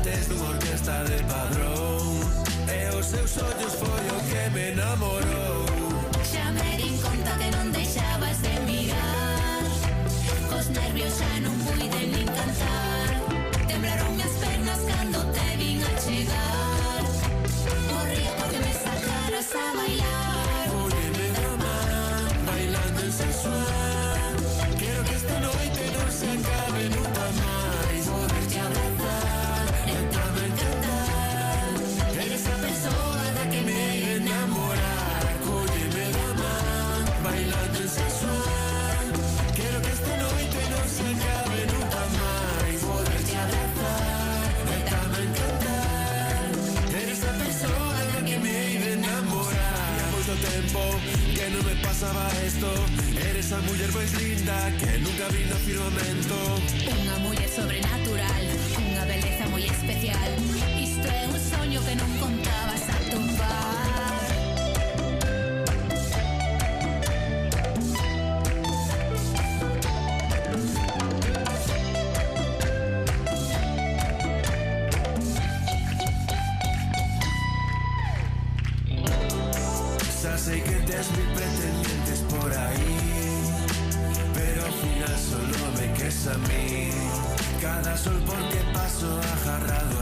antes dunha orquesta de Padrón. E os seus ollos foi o que me enamorou. Xa me din conta que non deixabas de mirar, cos nervios xa non puiden nin cantar. Temblaron as pernas cando te vin a chegar. Morría porque me sacaras a bailar. Óyeme da man, bailando en sensual. Quero que esta noite non se acabe nunca máis. Poderte abrazar, entrando a encantar. Eres a persoa da que me he de enamorar. Óyeme da man, bailando en sensual. Quero que esta noite non se acabe nunca máis. Poderte abrazar, entrando a encantar. Eres a persoa da que me he de enamorar. Há moito tempo que non me pasaba esto. Eres a muller máis linda que nunca vi no firmamento. Unha muller sobrenatural, unha beleza moi especial. Isto é un soño que non contabas a topar. Xa sei que tes mil pretendientes por aí, pero ao final solo me queres a mí. Cada sol porque paso agarrado